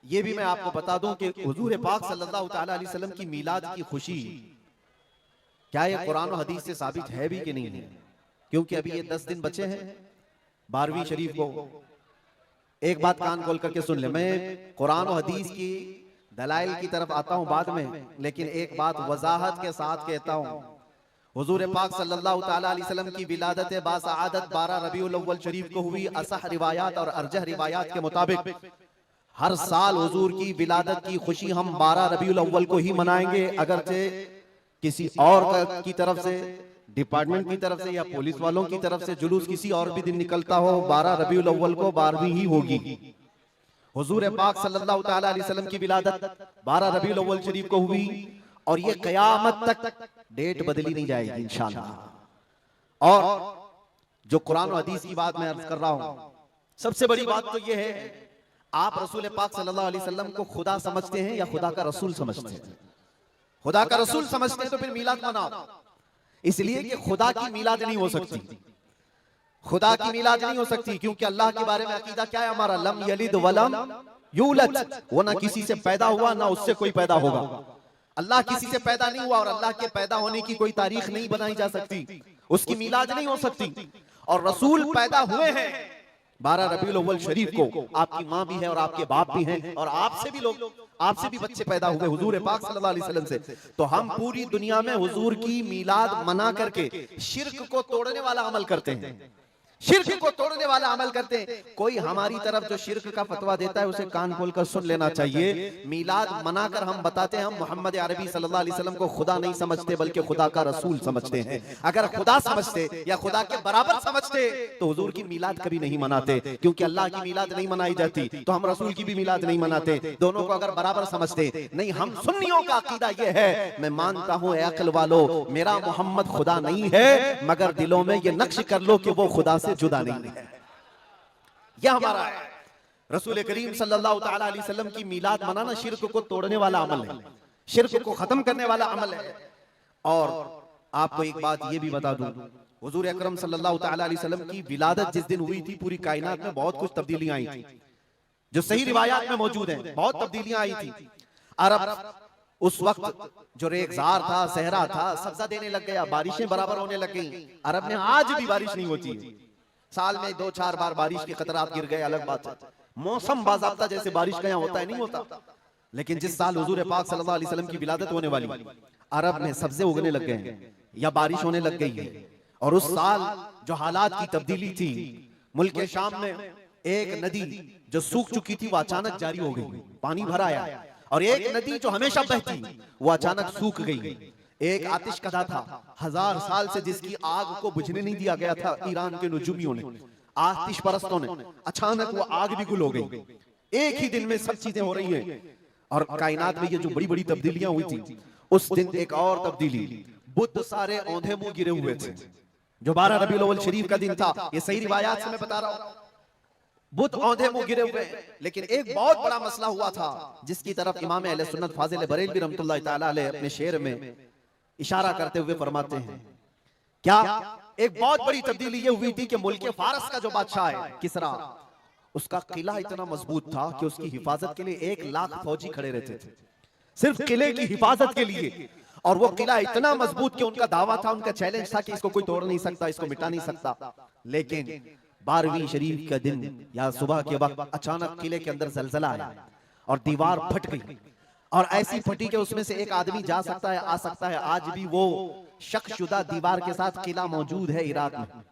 ये भी मैं आपको बता दूं कि हुजूर पाक सल्लल्लाहु तआला अलैहि वसल्लम की मीलाद की खुशी क्या ये कुरान और हदीस से साबित है भी कि नहीं है? क्योंकि अभी ये 10 दिन बचे हैं 12वीं शरीफ को। एक बात कान खोल करके सुन ले, मैं कुरान और हदीस की दलाइल की तरफ आता हूं बाद में, लेकिन एक बात वजाहत के साथ कहता हूं। हुजूर पाक सल्लल्लाहु तआला अलैहि वसल्लम की विलादत बासआदत 12 रबीउल अव्वल शरीफ को हुई। असह रिवायात और अर्जह रिवायात के मुताबिक हर साल हुजूर की विलादत की खुशी हम 12 रबीउल अव्वल को ही मनाएंगे। अगरचे किसी और की तरफ से, डिपार्टमेंट की तरफ से या पुलिस वालों की तरफ से जुलूस किसी और भी दिन निकलता हो, 12 रबीउल अव्वल को 12वीं ही होगी। हुजूर पाक सल्लल्लाहु तआला अलैहि वसल्लम की विलादत 12 रबीउल अव्वल शरीफ को हुई और ये कयामत तक डेट बदली नहीं जाएगी इंशाअल्लाह। और जो कुरान और हदीस की बात मैं अर्ज कर रहा हूं, सबसे बड़ी बात तो ये है, आप रसूल पाक सल्लल्लाहु अलैहि वसल्लम को खुदा समझते हैं या खुदा का रसूल समझते हैं? खुदा का रसूल समझते हैं तो फिर मीलाद मनाओ। इसलिए कि खुदा की मीलाद नहीं हो सकती, खुदा की मीलाद नहीं हो सकती, क्योंकि अल्लाह के बारे में अकीदा क्या है हमारा? लम यलिद वलम यूलद, वो ना किसी से पैदा हुआ ना उससे कोई पैदा होगा। अल्लाह किसी से पैदा नहीं हुआ और अल्लाह के पैदा होने की कोई तारीख नहीं बनाई जा सकती, उसकी मीलाद नहीं हो सकती। और रसूल पैदा हुए हैं 12 रबीउल अव्वल शरीफ को। आपकी माँ भी है और आपके बाप भी हैं और आपसे भी लोग, आपसे भी बच्चे पैदा हुए हुजूर पाक सल्लल्लाहु अलैहि वसल्लम से। तो हम पूरी दुनिया में हुजूर की मीलाद मना करके शिर्क को तोड़ने वाला अमल करते हैं, शिर्क को तोड़ने वाला अमल करते हैं। कोई हमारी तरफ जो शिर्क का फतवा देता है उसे कान खोलकर सुन लेना चाहिए। मीलाद मनाकर हम बताते हैं हम मोहम्मद अरबी सल्लल्लाहु अलैहि वसल्लम को खुदा नहीं समझते बल्कि खुदा का रसूल समझते हैं। अगर खुदा समझते या खुदा के बराबर समझते तो हुजूर की मीलाद कभी नहीं मनाते, क्योंकि अल्लाह की मीलाद नहीं मनाई जाती तो हम रसूल की भी मीलाद नहीं मनाते। दोनों को अगर बराबर समझते नहीं, हम सुन्नियों का अकीदा यह है, मैं मानता हूं ए अक्ल वालों, मेरा मोहम्मद खुदा नहीं है, मगर दिलों में ये नक्श कर लो कि वो खुदा जुदा नहीं है। यह हमारा है। रसूल करीम सल्लल्लाहु तआला अलैहि वसल्लम की मीलाद मनाना शिर्क को तोड़ने वाला अमल है, शिर्क को खत्म करने वाला अमल है। और आपको एक बात यह भी बता दूं, हुजूर अकरम सल्लल्लाहु तआला अलैहि वसल्लम की विलादत जिस दिन हुई थी पूरी कायनात में बहुत कुछ तब्दीलियां आई थी, जो सही रिवायात में मौजूद हैं। बहुत तब्दीलियां आई थी। अरब उस वक्त जो रेगजार था, सहरा था, सब्जा देने लग गया, बारिशें बराबर होने लग गई। अरब में आज भी बारिश नहीं होती है, साल में 2-4 बार बारिश के खतरात गिर गए, अलग बात है। मौसम बाज़ाब्ता जैसे बारिश का यहाँ होता है नहीं होता। लेकिन जिस साल हुजूर पाक सल्लल्लाहु अलैहि वसल्लम की विलादत होने वाली, अरब में सब्जे उगने लग गए हैं या बारिश होने लग गई है। और उस साल जो हालात की तब्दीली थी, मुल्क शाम में एक नदी जो सूख चुकी थी वो अचानक जारी हो गई, पानी भर आया। और एक नदी जो हमेशा बहती वो अचानक सूख गई। एक आतिश कदा था 1000 साल से जिसकी आग को बुझने नहीं दिया गया था ईरान के नुजूमियों ने, आतिश परस्तों ने, अचानक वो आग भी गुल हो गई। एक ही दिन में सब चीजें हो रही हैं। और कायनात में ये जो बड़ी बड़ी तब्दीलियां हुई थी, उस दिन एक और तब्दीली, बुद्ध सारे औंधे मुंह गिरे हुए थे, जो 12 रबीउल अव्वल शरीफ का दिन था। ये सही रिवायात से मैं बता रहा हूं, बुद्ध औंधे मुंह गिरे हुए। लेकिन एक बहुत बड़ा मसला हुआ था जिसकी तरफ इमाम अहले सुन्नत फाजिल बरेलवी रहमतुल्लाह तआला अलैह अपने शेर में इशारा करते हुए फरमाते हैं, क्या एक बहुत बड़ी तब्दीली ये हुई थी कि मुल्क फारस का जो बादशाह है किसरा, उसका किला इतना मजबूत था कि उसकी हिफाजत के लिए 1 लाख फौजी खड़े रहते थे, सिर्फ किले की हिफाजत के लिए। और वो किला इतना मजबूत कि उनका दावा था, उनका चैलेंज था कि इसको कोई तोड़ नहीं सकता, इसको मिटा नहीं सकता। लेकिन 12वीं शरीफ का दिन या सुबह के वक्त अचानक किले के अंदर जलजला आया और दीवार फट गई। और ऐसी फटी कि उसमें से एक आदमी जा सकता है, आ सकता है। आज भी वो शक्शुदा दीवार के साथ किला मौजूद है इराक में,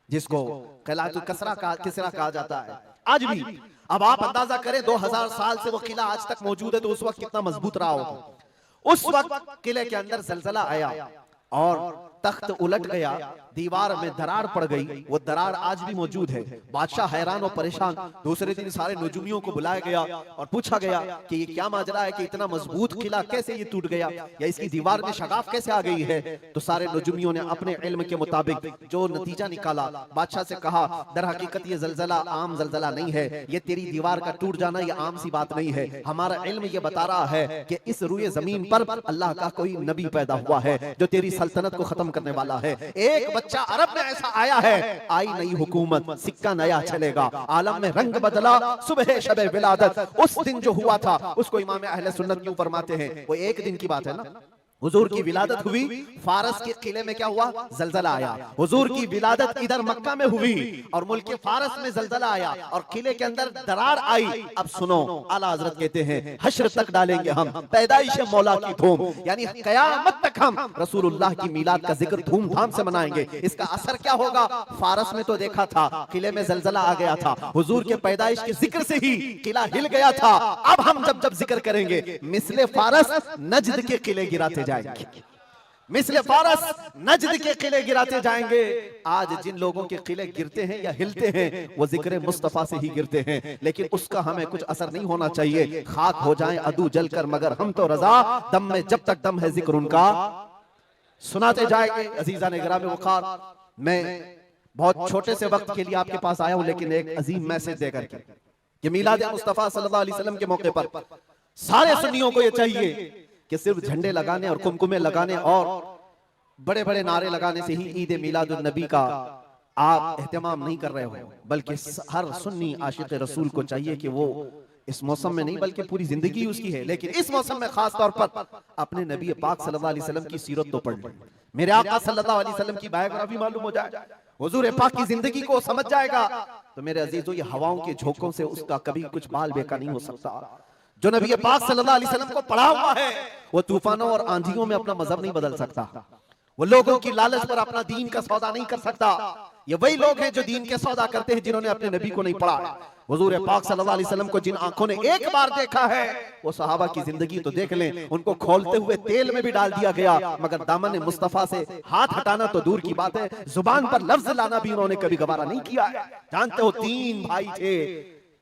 जिसको किलातुल कसरा कहा जाता है आज भी। अब आप अंदाजा करें 2000 साल से वो किला आज तक मौजूद है, तो उस वक्त कितना मजबूत रहा होगा। उस वक्त किले के अंदर जलजला आया और तख्त उलट गया, दीवार में दरार पड़ गई। वो दरार आज भी मौजूद है। बादशाह हैरान और परेशान। दूसरे दिन सारे नजूमियों को बुलाया गया और पूछा गया कि ये क्या माजरा है कि इतना मजबूत किला कैसे ये टूट गया, या इसकी दीवार में शगाफ कैसे आ गई है। तो सारे नजूमियों ने अपने इल्म के मुताबिक जो नतीजा निकाला, बादशाह से कहा दर हकीकत ये जलजला आम जलजला नहीं है, ये तेरी दीवार का टूट जाना ये आम सी बात नहीं है। हमारा इल्म ये बता रहा है कि इस रुए जमीन पर अल्लाह का कोई नबी पैदा हुआ है जो तेरी सल्तनत को खत्म हुक्म करने वाला है। एक बच्चा अरब में ऐसा आया है, आई नई हुकूमत, सिक्का नया चलेगा, आलम में रंग बदला, सुबह शबे विलादत। उस दिन जो हुआ था उसको इमाम अहले सुन्नत क्यों फरमाते हैं, वो एक दिन की बात है ना। हुजूर की विलादत हुई, फारस के किले में क्या हुआ, जलजला आया। हुजूर की विलादत इधर मक्का में हुई और मुल्क फारस में जलजला आया और किले के अंदर दरार आई। अब सुनो, आला हजरत कहते हैं हश्र तक डालेंगे हम पैदाइश मौला की धूम, यानी कयामत तक हम रसूलुल्लाह की मिलाद का जिक्र धूमधाम से मनाएंगे। इसका असर क्या होगा, फारस में तो देखा था किले में जलजला आ गया था, हुजूर के पैदाइश के जिक्र से ही किला हिल गया था। अब हम जब जब जिक्र करेंगे मिसले फारस नजद के किले गिराते जाएंगे, मिसले फारस नजद के किले गिराते जाएंगे। आज जिन लोगों के किले गिरते हैं या हिलते हैं वो जिक्र मुस्तफा से ही गिरते हैं, लेकिन उसका हमें कुछ असर नहीं होना चाहिए। खाक हो जाएं अदू जलकर मगर हम तो रजा, दम में जब तक दम है जिक्र उनका सुनाते जाएंगे। अजीजा ने गिराम वक़ार, मैं बहुत छोटे से वक्त के लिए आपके पास आया हूं, लेकिन एक अजीम मैसेज देकर के कि मिलाद मुस्तफा सल्लल्लाहु अलैहि वसल्लम के मौके पर सारे सुन्नियों को यह चाहिए कि सिर्फ झंडे लगाने और कुमकुमे लगाने और बड़े बड़े नारे लगाने से ही ईद मिलाद नबी का आप एहतमाम नहीं कर रहे हो, बल्कि हर सुन्नी आशिक रसूल को चाहिए कि वो इस मौसम में नहीं बल्कि पूरी जिंदगी उसकी है, लेकिन इस मौसम में खास तौर पर अपने नबी पाक सल्लल्लाहु अलैहि वसल्लम की सीरत तो पढ़ ले, मेरे आका सल्लल्लाहु अलैहि वसल्लम की बायोग्राफी मालूम हो जाए, हुजूर पाक की जिंदगी को समझ जाएगा। तो मेरे अजीजों, ये हवाओं के झोंकों से उसका कभी कुछ बाल बेका नहीं हो सकता। जो नबी पाक सल्लल्लाहु अलैहि वसल्लम को पढ़ा हुआ है वो तूफानों और आंधियों में अपना मजहब नहीं बदल सकता, वो लोगों की लालच पर अपना दीन का सौदा नहीं कर सकता। ये वही लोग हैं जो दीन के सौदा करते हैं जिन्होंने अपने नबी को नहीं पढ़ा। हुजूर पाक सल्लल्लाहु अलैहि वसल्लम को जिन आंखों ने एक बार देखा है वो सहाबा की जिंदगी तो देख लें, उनको खोलते हुए तेल में भी डाल दिया गया, मगर दामन मुस्तफा से हाथ हटाना तो दूर की बात है, जुबान पर लफ्ज लाना भी उन्होंने कभी गवारा नहीं किया। जानते हो, 3 भाई थे,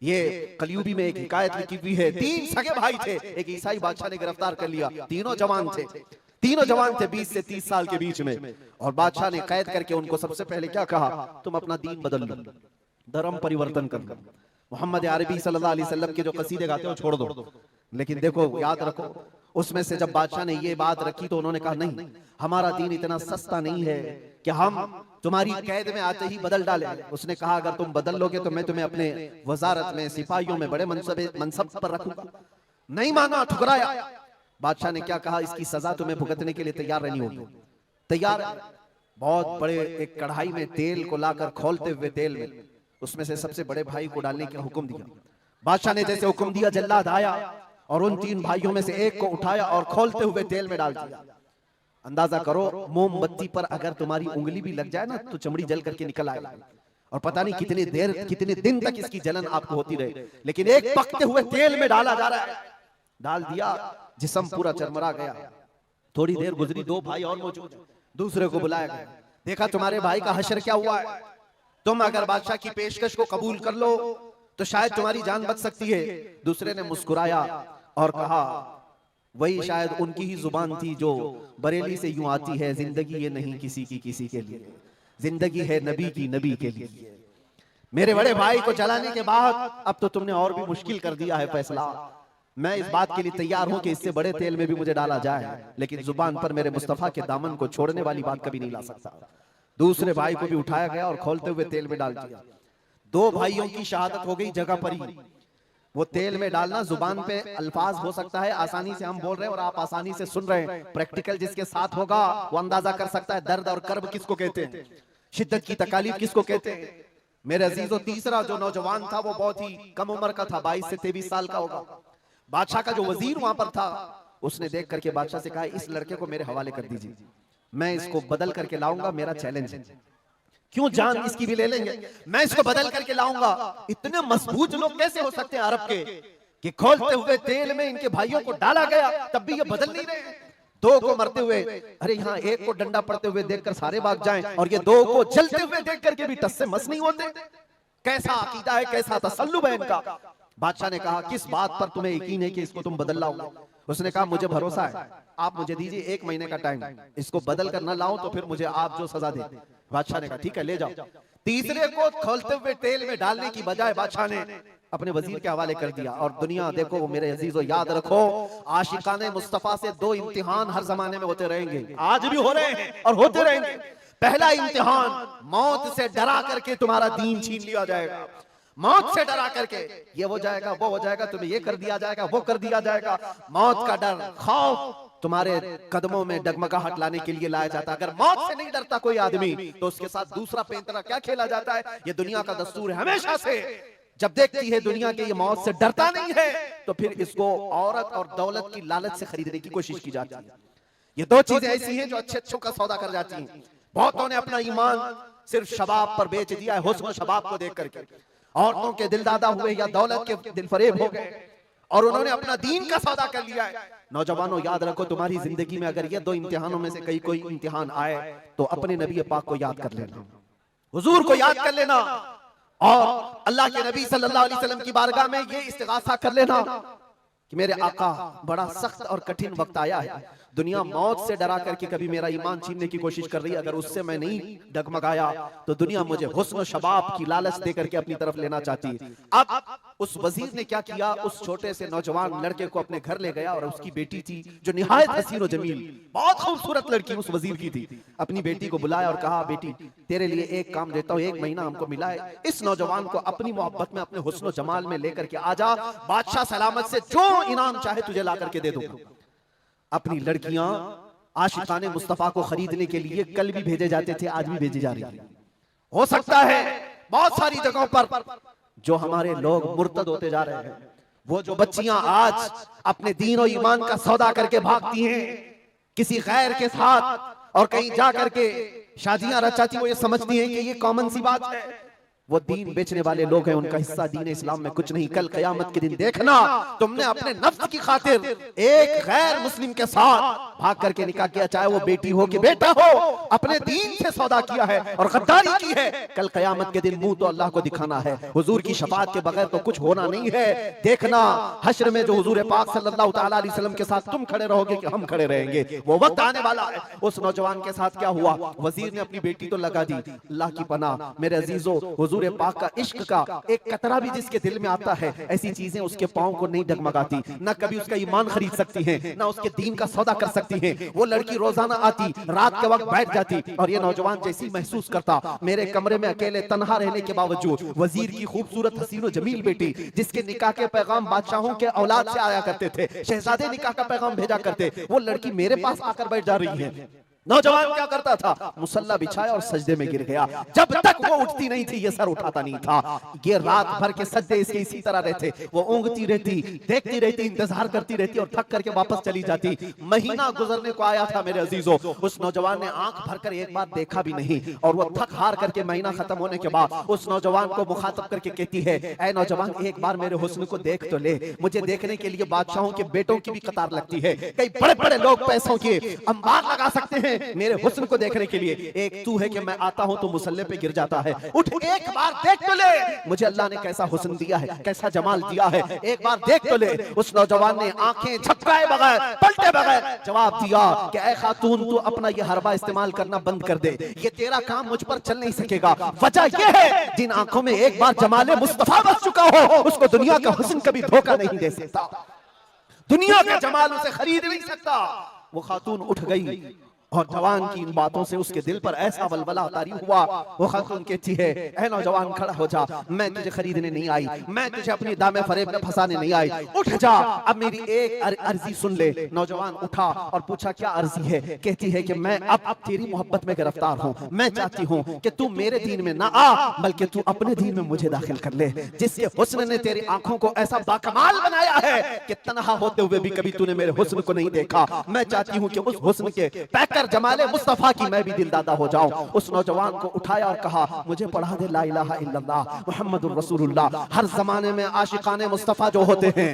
ये कलयुगी में एक हिकायत लिखी हुई है, 3 सगे भाई थे, एक ईसाई बादशाह ने गिरफ्तार कर लिया, तीनों जवान थे, 20 से 30 साल के बीच में, और बादशाह ने कैद करके उनको सबसे पहले क्या कहा, तुम अपना दीन बदल लो, धर्म परिवर्तन कर लो, मोहम्मद अरबी सल्लल्लाहु अलैहि वसल्लम के जो कसीदे गाते हो छोड़ दो। लेकिन देखो, याद रखो, उसमें से जब बादशाह ने ये बात रखी तो उन्होंने कहा नहीं, हमारा दीन इतना सस्ता नहीं है कि हम तुम्हारी कैद में आते ही बदल डाले। उसने कहा अगर तुम बदल लोगे तो मैं तुम्हें अपने वजारत में, सिपाहियों में बड़े मनसब पर रखूंगा। नहीं माना, ठुकराया। बादशाह ने क्या कहा, इसकी सजा तुम्हें भुगतने के लिए तैयार रहनी होगी। तैयार। बहुत बड़े एक कढ़ाई में तेल को लाकर खोलते हुए तेल में उसमें से सबसे बड़े भाई को डालने का हुक्म दिया। बादशाह ने जैसे हुक्म दिया, जल्लाद आया और उन 3 भाइयों में से एक को उठाया और खोलते हुए तेल में डाल दिया। अंदाजा करो, मोमबत्ती पर अगर तुम्हारी उंगली भी लग जाए ना तो चमड़ी जल करके निकल आएगा, और पता नहीं कितनी देर, कितने दिन तक इसकी जलन आपको होती रहे, लेकिन एक पकते हुए तेल में डाला जा रहा है। डाल दिया, जिस्म पूरा चरमरा गया। थोड़ी देर गुजरी, 2 भाई और मौजूद, दूसरे को बुलाया गया, देखा तुम्हारे भाई का हश्र क्या हुआ है, तुम अगर बादशाह की पेशकश को कबूल कर लो तो शायद तुम्हारी जान बच सकती है। दूसरे ने मुस्कुराया और कहा, वही शायद उनकी ही जुबान थी जो बरेली से यूं आती है, जिंदगी ये नहीं किसी की किसी के लिए, जिंदगी है नबी की नबी के लिए। मेरे बड़े भाई को जलाने के बाद अब तो तुमने और भी मुश्किल कर दिया है फैसला। मैं इस बात के लिए तैयार हूं कि इससे बड़े तेल में भी मुझे डाला जाए, लेकिन जुबान पर मेरे मुस्तफा के दामन को छोड़ने वाली बात कभी नहीं ला सकता। दूसरे भाई को भी उठाया गया और खोलते हुए तेल में डाल दिया। 2 भाइयों की शहादत हो गई जगह पर ही। वो तेल में डालना, जुबान पे अल्फाज हो सकता है, आसानी से हम बोल रहे हैं और आप आसानी से सुन रहे हैं, प्रैक्टिकल जिसके साथ होगा वो अंदाजा कर सकता है दर्द और कर्ब किसको कहते हैं, शिद्दत की तकालीफ किसको कहते हैं। मेरे अजीजों, तीसरा जो नौजवान था वो बहुत ही कम उम्र का था, 22 से 23 साल का होगा। बादशाह का जो वजीर वहां पर था उसने देख करके बादशाह से कहा, इस लड़के को मेरे हवाले कर दीजिए, मैं इसको बदल करके लाऊंगा, मेरा चैलेंज है। क्यों, जान इसकी भी ले लेंगे, मैं इसको बदल करके लाऊंगा। इतने मजबूत लोग कैसे हो सकते हैं अरब के कि खोलते हुए तेल में इनके भाइयों को डाला गया तब भी ये बदल नहीं रहे। 2 को मरते हुए, अरे यहाँ 1 को डंडा पड़ते हुए देखकर सारे भाग जाएं, और ये 2 को जलते हुए देख करके भी टस से मस नहीं होते। कैसा अकीदा है, कैसा तसल्लुब है इनका। बादशाह ने कहा, किस बात पर तुम्हें यकीन है कि इसको तुम बदल लाओगे। उसने कहा, मुझे भरोसा है, आप मुझे दीजिए 1 महीने का टाइम, इसको बदल कर ना लाओ तो फिर मुझे आप जो सजा दे। बादशाह ने कहा, ठीक है ले जाओ। तीसरे को खोलते हुए तेल में डालने की बजाय बादशाह ने अपने वजीर के हवाले कर दिया। और दुनिया देखो मेरे अजीजों, याद रखो आशिकाने मुस्तफा से दो इम्तिहान हर जमाने में होते रहेंगे, आज भी हो रहे हैं और होते रहेंगे। पहला इम्तिहान मौत से डरा करके तुम्हारा दीन छीन लिया जाएगा, मौत से डरा करके ये हो जाएगा वो हो जाएगा, तुम्हें ये कर दिया जाएगा वो कर दिया जाएगा। मौत का डर, खौफ तुम्हारे कदमों में डगमगाहट लाने के लिए लाया जाता है। अगर मौत से नहीं डरता कोई आदमी तो उसके साथ दूसरा पैंतरा क्या खेला जाता है। ये दुनिया का दस्तूर है हमेशा से। जब देखती है दुनिया के ये मौत से डरता नहीं है तो फिर इसको औरत और दौलत की लालच से खरीदने की कोशिश की जाती है। ये दो चीजें ऐसी हैं जो अच्छे अच्छों का सौदा कर जाती हैं। बहुतों ने अपना ईमान सिर्फ शबाब पर बेच दिया है, हुस्न शबाब को देख करके। औरतों के दिल दादा हुए या दौलत के दिल फरेब हो गए और उन्होंने अपना दीन का सौदा कर लिया है। नौजवानों याद रखो, तुम्हारी जिंदगी में अगर ये दो इम्तिहानों में से कोई इम्तिहान आए तो अपने नबी पाक को याद कर लेना, हुजूर को याद कर लेना और अल्लाह के नबी सल्लल्लाहु अलैहि वसल्लम की बारगाह में ये इस्तिगासा कर लेना कि मेरे आका बड़ा सख्त और कठिन वक्त आया है। दुनिया मौत से डरा करके कभी मेरा ईमान छीनने की कोशिश कर रही है, अगर उससे मैं नहीं डगमगाया तो दुनिया मुझे हुस्न शबाब की लालच दे करके अपनी तरफ लेना चाहती है। अब उस वजीर ने क्या किया, उस छोटे से नौजवान लड़के को अपने घर ले गया और उसकी बेटी थी जो निहायत हसीन और जमील, बहुत खूबसूरत लड़की उस वजीर की थी। अपनी बेटी को बुलाया और कहा, बेटी तेरे लिए एक काम देता हूँ, 1 महीना हमको मिला है, इस नौजवान को अपनी मोहब्बत में अपने हुस्न जमाल में लेकर के आजा, बादशाह सलामत से जो इनाम चाहे तुझे ला करके दे दूंगा। अपनी लड़कियां आशिकाने मुस्तफा को खरीदने के लिए कल भी भेजे जाते थे, आज भी भेजी जा रही है। हो सकता है बहुत सारी जगहों पर जो हमारे लोग मुर्तद होते जा रहे हैं, वो जो बच्चियां आज अपने दीन और ईमान का सौदा करके भागती हैं किसी गैर के साथ और कहीं जा करके शादियां रचाती, वो ये समझती हैं कि ये कॉमन सी बात है। वो दीन बेचने वाले लोग हैं, उनका हिस्सा दीन इस्लाम में कुछ नहीं। कल क़यामत के दिन देखना, तुमने अपने नफ्स की खातिर एक गैर मुस्लिम के साथ भाग करके निकाह किया, चाहे वो बेटी हो कि बेटा हो, अपने दीन से सौदा किया है और गद्दारी की है। कल क़यामत के दिन मुंह तो अल्लाह को दिखाना है, हुजूर की शफाअत के बगैर तो कुछ होना नहीं है। देखना हश्र में जो हुजूर पाक सल्लल्लाहु तआला अलैहि वसल्लम के साथ तुम खड़े रहोगे कि हम खड़े रहेंगे, वो वक्त आने वाला है। उस नौजवान के साथ क्या हुआ, वजीर ने अपनी बेटी तो लगा दी। अल्लाह की पनाह मेरे अजीजों, हुजूर पाक का इश्क का एक कतरा भी जिसके दिल में आता है, ऐसी चीजें उसके पांव को नहीं डगमगाती, ना कभी उसका ईमान खरीद सकती हैं, ना उसके दीन का सौदा कर सकती हैं। वो लड़की रोजाना आती, रात के वक्त बैठ जाती और ये नौजवान जैसी महसूस करता, मेरे कमरे में अकेले तन्हा रहने के बावजूद वजीर की खूबसूरत हसीन और जमील बेटी, जिसके निकाह के पैगाम बादशाहों के औलाद से आया करते थे, शहजादे निकाह का पैगाम भेजा करते, वो लड़की मेरे पास आकर बैठ जा रही है। नौजवान क्या करता था, मुसल्ला बिछाया और सजदे में गिर गया। जब तक वो उठती नहीं थी ये सर उठाता नहीं था। ये रात भर के सजदे इसके इसी तरह रहते, वो ऊँगती रहती, देखती रहती, इंतजार करती रहती और थक करके वापस चली जाती। महीना गुजरने को आया था मेरे अजीजों, उस नौजवान ने आंख भरकर एक बार देखा भी नहीं और वो थक हार करके महीना खत्म होने के बाद उस नौजवान को मुखातब करके कहती है, ऐ नौजवान एक बार मेरे हुस्न को देख तो ले, मुझे देखने के लिए बादशाहों के बेटों की भी कतार लगती है, कई बड़े बड़े लोग पैसों के अंबार लगा सकते हैं मेरे हुस्न को देखने के लिए, एक तू है कि मैं आता हूं तो मुसल्ले पे गिर जाता है, उठ एक बार देख तो ले मुझे अल्लाह ने कैसा हुस्न दिया है, कैसा जमाल दिया है, एक बार देख तो ले। उस नौजवान ने आंखें झपकाए बगैर, पलटे बगैर जवाब दिया कि ऐ खातून तू अपना ये हरबा इस्तेमाल करना बंद कर दे, ये तेरा काम मुझ पर चल नहीं सकेगा। वजह यह है जिन आंखों में एक बार जमाले मुस्तफा बस चुका हो उसको दुनिया का हुस्न कभी धोखा नहीं दे सकता, दुनिया का जमाल उसे खरीद नहीं सकता। वो खातून उठ गई और जवान की इन बातों से उसके दिल पर ऐसा वलवला तारी हुआ। वो खातून कहती है, ऐ नौजवान खड़ा हो जा, मैं तुझे खरीदने नहीं आई, मैं तुझे अपनी दामे फरेब में फंसाने नहीं आई, उठ जा, अब मेरी एक अर्जी सुन ले। नौजवान उठा और पूछा क्या अर्जी है। कहती है कि मैं अब तेरी मोहब्बत में गिरफ्तार हूँ, मैं चाहती हूँ कि तू मेरे दीन में ना आ बल्कि तू अपने दीन में मुझे दाखिल कर ले, जिसके हुस्न ने तेरी आंखों को ऐसा बाकमाल बनाया है कि तन्हा होते हुए भी कभी तूने मेरे हुस्न को नहीं देखा। मैं चाहती हूँ कि उस हुस्न के जमाले मुस्तफा की मैं भी दिलदादा हो जाऊं। उस नौजवान को उठाया और कहा, मुझे पढ़ा दे ला इलाहा इल्लल्लाह मुहम्मदुर रसूलुल्लाह। हर जमाने में आशिकाने मुस्तफा जो होते हैं,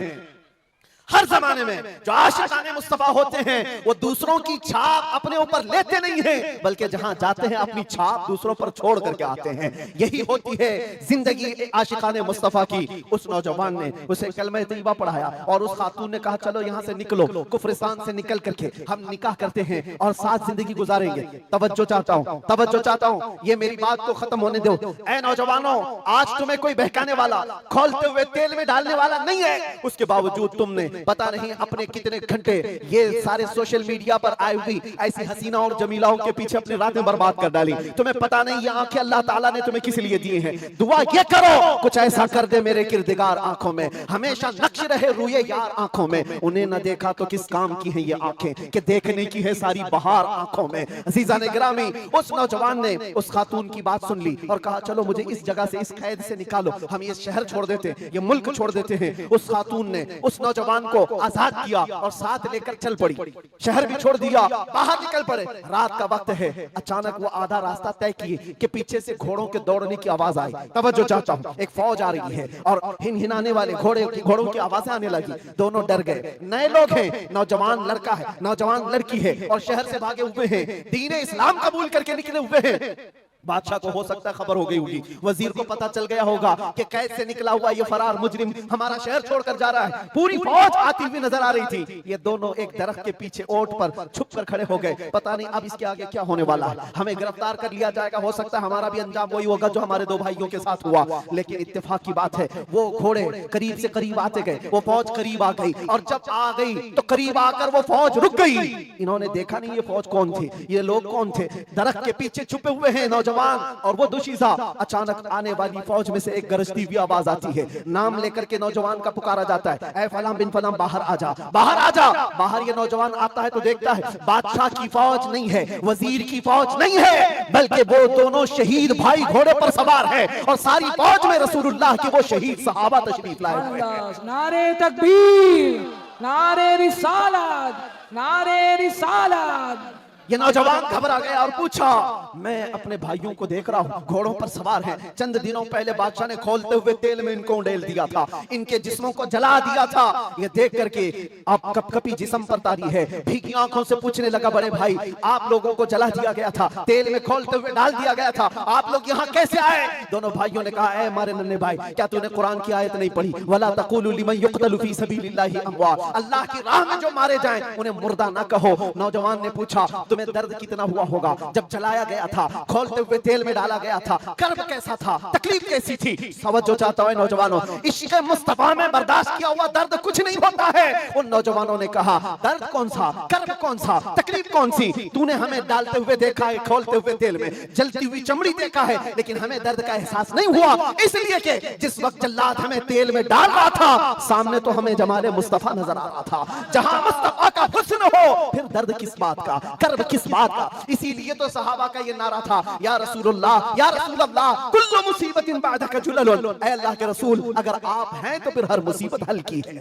हर जमाने में जो आशिकाने मुस्तफा होते हैं वो दूसरों की छाप अपने ऊपर लेते नहीं हैं, बल्कि जहां जाते हैं अपनी छाप दूसरों पर छोड़ करके आते हैं। यही होती है जिंदगी आशिकाने मुस्तफा की। उस नौजवान ने उसे कलमा तैयबा पढ़ाया और उस खातून ने कहा चलो यहां से निकलो, कुफ्रिस्तान से निकल करके हम निकाह करते हैं और साथ जिंदगी गुजारेंगे। तवज्जो चाहता हूं, तवज्जो चाहता हूं, ये मेरी बात को खत्म होने दो। ऐ नौजवानों, आज तुम्हें कोई बहकाने वाला, खोलते हुए तेल में डालने वाला नहीं है, उसके बावजूद तुमने पता नहीं अपने कितने घंटे ये सारे सोशल मीडिया पर आई हुई ऐसी हसीना और जमीलाओं के पीछे अपनी रातें बर्बाद कर डाली। तुम्हें पता नहीं ये आंखें अल्लाह ताला ने तुम्हें किस लिए दी हैं। दुआ ये करो कुछ ऐसा कर दे मेरे किरदिगार आंखों में, हमेशा नक्श रहे रुए यार आंखों में। उन्हें न देखा तो किस काम की हैं ये आंखें कि देखने की है सारी बहार आंखों में। अजीजा ने गिरामी, उस नौजवान ने उस खातून की बात सुन ली और कहा चलो मुझे इस जगह से, इस कैद से निकालो, हम ये शहर छोड़ देते हैं, ये मुल्क छोड़ देते हैं। उस खातून ने उस नौजवान को आजाद किया और साथ लेकर चल पड़ी। शहर भी छोड़ दिया, बाहर निकल पड़े। रात का वक्त है, अचानक वो आधा रास्ता तय किए कि पीछे से घोड़ों के दौड़ने की आवाज आई। तवज्जो चाहता हूं, एक फौज आ रही है और हिनहिनाने वाले घोड़ों की आवाजें आने लगी। दोनों डर गए। नए लोग हैं, नौजवान लड़का है, नौजवान लड़की है और शहर से भागे हुए हैं, दीन इस्लाम कबूल करके निकले हुए हैं। बादशाह को हो सकता है खबर हो गई होगी, वजीर को पता चल गया होगा कि कैद से निकला हुआ ये फरार मुजरिम हमारा शहर छोड़कर जा रहा है। पूरी फौज आती हुई नजर आ रही थी। ये दोनों एक दरख्त के पीछे ओट पर छुप कर खड़े हो गए। पता नहीं अब इसके आगे क्या होने वाला है, हमें गिरफ्तार कर लिया जाएगा, हो सकता है हमारा भी अंजाम वही होगा जो हमारे दो भाइयों के साथ हुआ। लेकिन इत्तेफाक की बात है वो घोड़े करीब से करीब आते गए, वो फौज करीब आ गई और जब आ गई तो करीब आकर वो फौज रुक गई। इन्होंने देखा नहीं ये फौज कौन थी, ये लोग कौन थे। दरख्त के पीछे छुपे हुए हैं नौजवान और वो दुशीसा। अचानक आने वाली फौज में से एक गरजती हुई आवाज आती है, नाम लेकर के नौजवान का पुकारा जाता है, ऐ फलां बिन फलां बाहर आ जा, बाहर आ जा। बाहर ये नौजवान आता है तो देखता है बादशाह की फौज नहीं है, वजीर की फौज नहीं है, बल्कि वो दोनों शहीद भाई घोड़े पर सवार है और सारी फौज में रसूलुल्लाह के वो शहीद सहाबा तशरीफ लाए हुए हैं। नारे तकबीर, नारे रिसालत, नारे रिसालत। ये नौजवान घबरा गया और पूछा मैं अपने भाइयों को देख रहा हूँ घोड़ों पर सवार हैं, चंद दिनों पहले बादशाह ने खोलते हुए तेल में इनको उंडेल दिया था, इनके जिस्मों को जला दिया था। ये देख करके आप कपकपी जिस्म पर तारी है, भीगी आंखों से पूछने लगा बड़े भाई आप लोगों को जला दिया गया था, तेल में खोलते हुए डाल दिया गया था, आप लोग यहाँ कैसे आए? दोनों भाइयों ने कहा ऐ हमारे नन्हे भाई, क्या तूने कुरान की आयत नहीं पढ़ी, वला तक़ूलू लिमन युक़तलु फ़ी सबीलिल्लाहि अमवात, अल्लाह की राह में जो मारे जाएं उन्हें मुर्दा ना कहो। नौजवान ने पूछा तुम्हें दर्द कितना हुआ होगा जब जलाया गया था, खोलते हुए तेल में डाला गया था, कर्ब कैसा था, तकलीफ कैसी थी? तवज्जो चाहता हूं नौजवानों, इश्क़ मुस्तफा में बर्दाश्त किया हुआ दर्द कुछ नहीं होता है। उन नौजवानों ने कहा दर्द कौन सा, कर्ब कौन सा, तकलीफ कौन सी? तूने हमें डालते हुए देखा है, खोलते हुए तेल में, जलती हुई चमड़ी देखा है, लेकिन हमें दर्द का एहसास नहीं हुआ, इसलिए कि जिस वक्त जल्लाद हमें तेल में डाल रहा था सामने तो हमें जमाले मुस्तफा नजर आ रहा था। जहां मुस्तफा का हुस्न हो फिर दर्द किस बात का, कर्ब किस बात का? इसीलिए तो सहाबा का ये नारा था या रसूलुल्लाह, या रसूलुल्लाह कुल्लु मुसीबतिन बादका जुलल, ऐ अल्लाह के रसूल अगर आप हैं तो फिर हर मुसीबत हल्की है,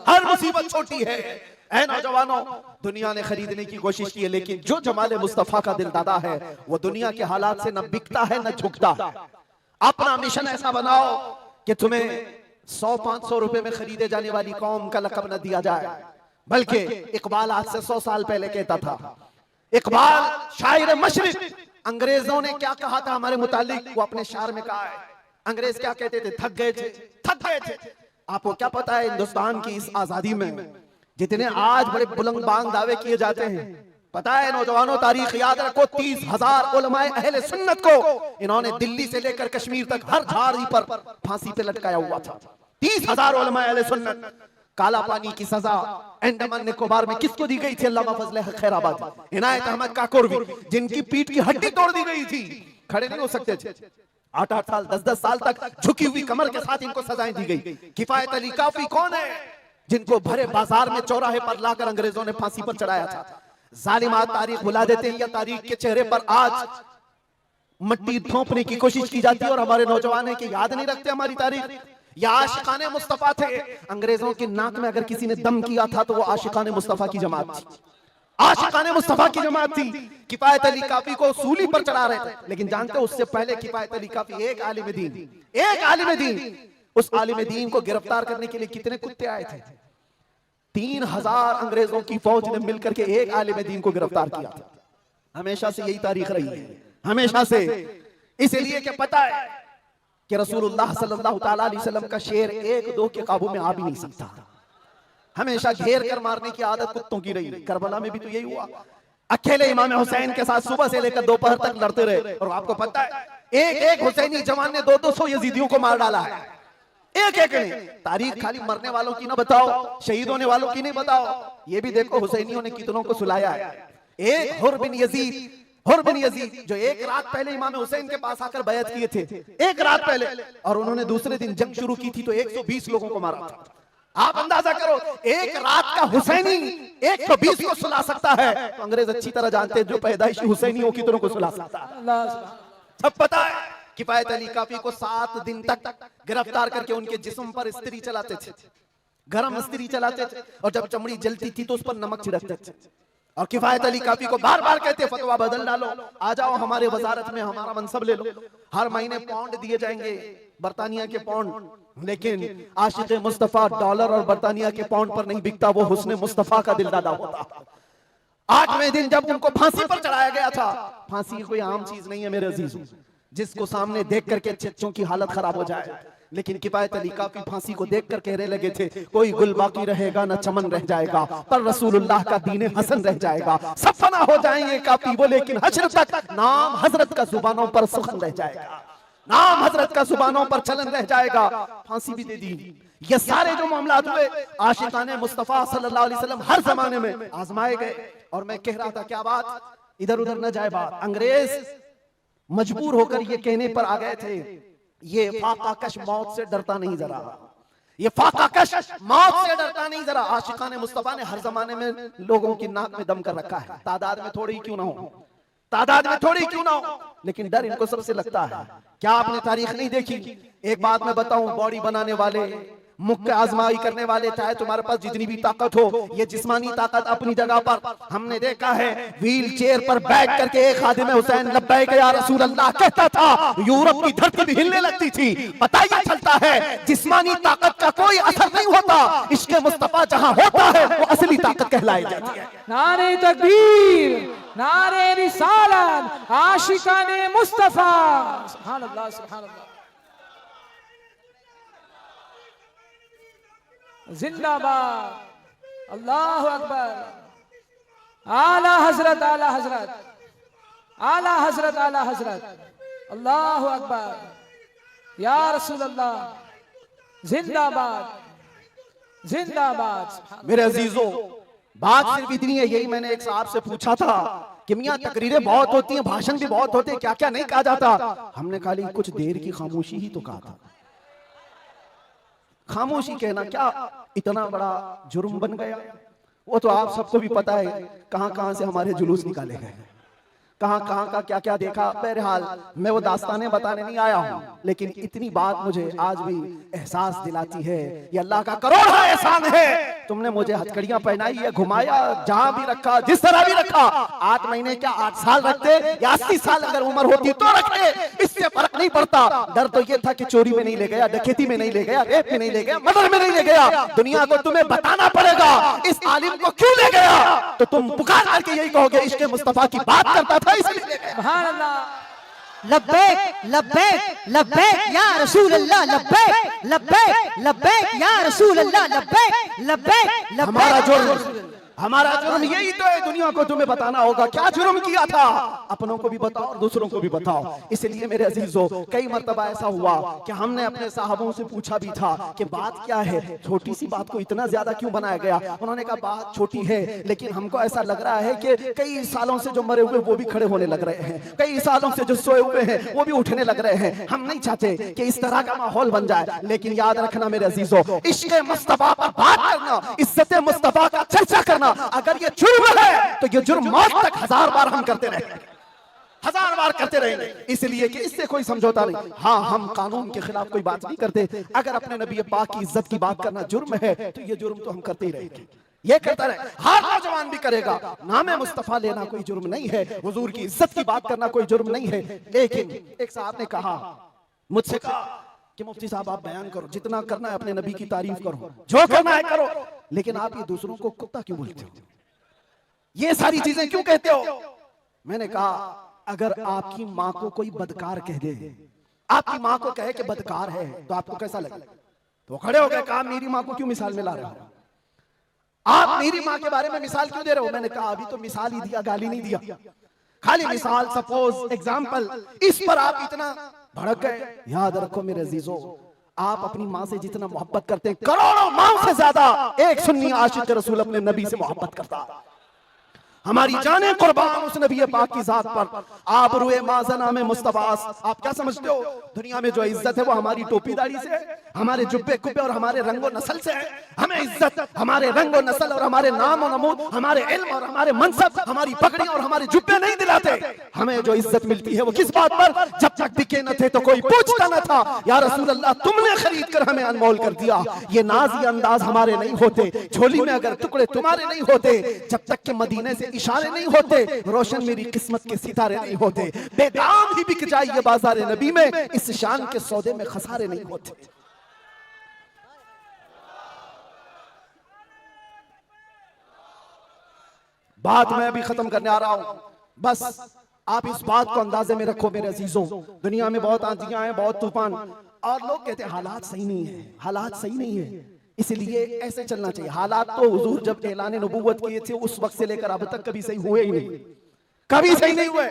हर मुसीबत छोटी है। ऐ नौजवानों, दुनिया ने खरीदने की कोशिश की है, लेकिन जो जमाले मुस्तफा का दिल दादा है वो दुनिया के हालात से न बिकता है न झुकता। अपना मिशन ऐसा बनाओ कि तुम्हें 100-500 रुपए में खरीदे जाने वाली कौम का लक़ब न दिया जाए, बल्कि इकबाल आज से 100 साल पहले कहता था, इकबाल शायर मशरिक, अंग्रेजों ने क्या कहा था हमारे मुतालिक वो अपने शायर में कहा है। अंग्रेज क्या कहते थे? थक गए थे, थक गए थे। आपको क्या पता है हिंदुस्तान की इस आजादी में जितने आज बड़े बुलंद बांग दावे किए जाते हैं, पता है नौजवानों तारीख याद रखो 30,000 उलमाए अहले सुन्नत को इन्होंने दिल्ली से लेकर कश्मीर तक हर झाड़ी पर फांसी पे लटकाया हुआ था। 30,000 उलमाए अहले सुन्नत। काला पानी की सजा अंडमान निकोबार में किसको दी गई थी? अल्लामा फजले खैराबाद, इनायत अहमद काकोरवी, जिनकी पीठ की हड्डी तोड़ दी गई थी, खड़े नहीं हो सकते थे। 8-8 साल 10-10 साल तक झुकी हुई कमर के साथ इनको सजाएं दी गई। किफायत अली काफी कौन है जिनको भरे बाजार में चौराहे पर लाकर अंग्रेजों ने फांसी पर चढ़ाया था। जालिमात तारीख भुला देते हैं या तारीख के चेहरे पर आज मट्टी ठोंपने की कोशिश की जाती है और हमारे नौजवान है कि याद नहीं रखते हमारी तारीख। या आशिकाने मुस्तफा थे, अंग्रेजों की नाक में अगर किसी ने दम किया था तो वो आशिकाने मुस्तफा की जमात थी, आशिकाने मुस्तफा की जमात थी। किफायत अली काफी को सूली पर चढ़ा रहे थे, लेकिन जानते उससे पहले किफायत अली काफी एक आलिम दीन, उस आलिम दीन को गिरफ्तार करने के लिए कितने कुत्ते आए थे? 3000 अंग्रेजों की फौज ने मिलकर के एक आलिम दीन को गिरफ्तार किया था। हमेशा से यही तारीख रही है, हमेशा से। इसलिए कि पता है कि रसूलुल्लाह सल्लल्लाहु ताला अलैहि वसल्लम का शेर एक दो के काबू में आ भी नहीं सकता। हमेशा घेर कर मारने की आदत कुत्तों की रही। करबला में भी तो यही हुआ, अकेले इमाम हुसैन के साथ सुबह से लेकर दोपहर तक लड़ते रहे। और आपको पता है एक एक हुसैनी जवान ने 200 यजीदियों को मार डाला है, एक एक ने। तारीख खाली मरने वालों की ना बताओ, शहीद होने वालों की नहीं बताओ, ये भी देखो हुसैनियों ने कितनों को सुलाया है। एक हुर बिन यजीद जो एक रात पहले इमाम हुसैन के पास आकर बैत किए थे, एक रात पहले, और उन्होंने दूसरे दिन जंग शुरू की थी तो 120 लोगों को मारा था। आप अंदाजा करो, एक रात का हुसैनी 120 को सुला सकता है, तो अंग्रेज अच्छी तरह जानते हैं जो पैदाइशी हुसैनी हो कितनों को सुला सकता है। सब पता है। किफायत अली काफी को 7 दिन तक गिरफ्तार करके उनके जिस्म पर इस्त्री चलाते थे, गरम इस्त्री चलाते थे, और जब चमड़ी जलती थी तो उस पर नमक छिड़कते थे। और किफायत अली काफी को बार बार कहते फतवा बदल डालो, आ जाओ हमारे वजारत में, हमारा मनसब ले लो, हर महीने पाउंड दिए जाएंगे, बरतानिया के पाउंड। लेकिन आशिक मुस्तफा डॉलर और बरतानिया के पाउंड पर नहीं बिकता, वो हुस्ने मुस्तफा का दिलदादा होता। 8वें दिन जब उनको फांसी पर चढ़ाया गया था, फांसी कोई आम चीज नहीं है मेरे अजीजों, जिसको सामने देख करके चच्चों की हालत खराब हो जाए। लेकिन किफायत अली काफी फांसी को देखकर कहने लगे थे, कोई गुल बाकी रहेगा न चमन रह जाएगा, पर रसूलुल्लाह का दीन हसन रह जाएगा। सब फना हो जाएंगे काफी वो, लेकिन हश्र तक नाम हजरत का जुबानों पर सुखन रह जाएगा, नाम हजरत का जुबानों पर चलन रह जाएगा। फांसी भी दे दी। ये सारे जो मामलात हुए आशिकाने मुस्तफा सल्लल्लाहु अलैहि वसल्लम हर जमाने में आजमाए गए। और मैं कह रहा था क्या बात इधर उधर न जाए बात, अंग्रेज मजबूर होकर ये कहने पर आ गए थे, ये फाकाकश मौत से डरता नहीं जरा, ये फाकाकश मौत से डरता नहीं जरा। आशिकाने मुस्तफा ने हर जमाने में लोगों की नाक में दम कर रखा है, तादाद में थोड़ी क्यों ना हो, तादाद में थोड़ी क्यों ना हो, लेकिन डर इनको सबसे लगता है। क्या आपने तारीख नहीं देखी? एक बात मैं बताऊं, बॉडी बनाने वाले, मुक्के आजमाई करने वाले, चाहे तुम्हारे पास जितनी भी ताकत हो, ये जिस्मानी ताकत अपनी जगह पर, हमने देखा है व्हील चेयर पर बैठ करके एक खादिम हुसैन लब्बैक या रसूल अल्लाह कहता था, यूरोप की धरती भी हिलने लगती थी। पता ही चलता है जिस्मानी ताकत का कोई असर नहीं होता, इश्क़ मुस्तफा जहां होता है वो असली ताकत कहलाई जाती है। नारे तकबीर, नारे रिसालत, आशिकाने मुस्तफा, सुभान अल्लाह, सुभान अल्लाह, जिंदाबाद, अल्लाह अकबर, आला हजरत, आला हजरत, आला हजरत, आला हजरत, अल्लाह अकबर, या रसूल अल्लाह, जिंदाबाद, जिंदाबाद। मेरे अजीजों, बात सिर्फ इतनी है, यही मैंने एक साहब से पूछा था कि मियां तकरीरें बहुत होती हैं, भाषण भी बहुत होते हैं, क्या क्या नहीं कहा जाता? हमने खाली कुछ देर की खामोशी ही तो कहा था। खामोशी कहना क्या इतना बड़ा जुर्म बन गया? वो तो आप सबको भी पता है कहां कहां से हमारे जुलूस निकाले गए, कहां कहां का क्या क्या देखा। बहरहाल मैं वो दास्तानें बताने नहीं आया हूं, लेकिन इतनी बात मुझे आज भी एहसास दिलाती है, ये अल्लाह का करोड़ा एहसान है। तुमने मुझे हथकड़ियां पहनाई है, घुमाया, जहां भी रखा, जिस तरह भी रखा। 8 महीने क्या 8 साल रखते या 80 साल अगर उम्र होती तो रखते, इससे फर्क नहीं पड़ता। डर तो ये था कि चोरी में नहीं ले गया, डकैती में नहीं ले गया, रेप में नहीं ले गया, मर्डर में नहीं ले गया। दुनिया को तुम्हें बताना पड़ेगा इस आलिम को क्यों ले गया, तो तुम पुकार करके यही कहोगे इश्क़ मुस्तफा की बात करता था इसलिए ले गया। सुभान अल्लाह, लब्बैक लब्बैक लब्बैक या रसूल अल्लाह, लब्बैक लब्बैक लब्बैक या रसूल अल्लाह, लब्बैक लब्बैक। हमारा जुर्म यही तो है, दुनिया को तुम्हें बताना होगा क्या जुर्म किया था, अपनों को भी बताओ और दूसरों को भी बताओ। इसलिए मेरे अजीजों, कई मर्तबा ऐसा हुआ कि हमने अपने साहबों से पूछा भी था कि बात क्या है, छोटी सी बात को इतना ज्यादा क्यों बनाया गया? उन्होंने कहा बात छोटी है, लेकिन हमको ऐसा लग रहा है कि कई सालों से जो मरे हुए वो भी खड़े होने लग रहे हैं, कई सालों से जो सोए हुए हैं वो भी उठने लग रहे हैं। हम नहीं चाहते कि इस तरह का माहौल बन जाए, लेकिन याद रखना मेरे अजीजों, इश्क़ मुस्तफा पर बात करना, इज्जत मुस्तफा का चर्चा करना, अगर ये जुर्म है तो ये जुर्म मौत तक 1000 बार हम करते रहेंगे, 1000 बार करते रहेंगे। इसलिए कि इससे कोई समझौता नहीं। हाँ, हम कानून के खिलाफ कोई बात नहीं करते। अगर अपने नबी पाक की इज्जत की बात करना जुर्म है तो ये जुर्म तो हम करते ही रहेंगे, ये करता रहे, हर नौजवान भी करेगा। नामे मुस्तफा लेना कोई जुर्म नहीं है, हुजूर की इज्जत की बात करना कोई जुर्म नहीं है। लेकिन एक साहब ने कहा, मुझसे कहा कि मुफ्ती साहब आप बयान करो, जितना करना है अपने नबी की तारीफ करो, जो करना है करो, लेकिन आप ये दूसरों को कुत्ता क्यों बोलते हो, ये सारी चीजें क्यों कहते हो? मैंने कहा अगर आपकी माँ को कोई बदकार कह दे, आपकी माँ को कहे कि बदकार है, तो आपको कैसा लगे? तो खड़े हो गए, कहा मेरी माँ को क्यों मिसाल में ला रहे हो, आप मेरी माँ के बारे में मिसाल क्यों दे रहे हो? मैंने कहा अभी तो मिसाल ही दिया, गाली नहीं दिया, खाली मिसाल, सपोज, एग्जाम्पल, इस पर आप इतना भड़क गए। याद रखो मेरे अजीजों, आप अपनी माँ से जितना मोहब्बत करते हैं, करोड़ों माँ से ज्यादा एक सुन्नी आशिक रसूल अपने नबी से मोहब्बत करता। हमारी जाने कुर्बान उस नबी पाक की जात पर। आप रुए माजना में मुस्तफास, आप क्या समझते हो दुनिया में जो इज्जत है वो हमारी टोपी दाढ़ी से है, हमारे जुब्बे कुब्बे और हमारे रंगो नस्ल से है? हमें इज्जत हमारे रंगो नस्ल और हमारे नाम और नमूद, हमारे इल्म और हमारे मनसब, हमारी पगड़ी और हमारे जुब्बे नहीं दिलाते। हमें जो इज्जत मिलती है वो किस बात पर? जब तक दिखे न थे तो कोई पूछता न था, या रसूल अल्लाह तुमने खरीद कर हमें अनमोल कर दिया। ये नाज ये अंदाज हमारे नहीं होते, झोली में अगर टुकड़े तुम्हारे नहीं होते, जब तक के मदीने से इशारे नहीं होते, रोशन मेरी किस्मत के सितारे नहीं होते। बेदाम ही बिक जाए ये बाजार नबी में, इस शान के सौदे में खसारे नहीं होते। बात मैं अभी खत्म करने आ रहा हूं, बस आप इस बात को अंदाजे में रखो मेरे अजीजों। दुनिया में बहुत आंधियां हैं, बहुत तूफान, और लोग कहते हैं हालात सही नहीं है, हालात सही नहीं है, इसलिए ऐसे चलना चाहिए। हालात तो हुजूर जब ऐलान नबूवत किए थे उस वक्त से लेकर अब तक कभी सही हुए ही नहीं, कभी सही नहीं हुए।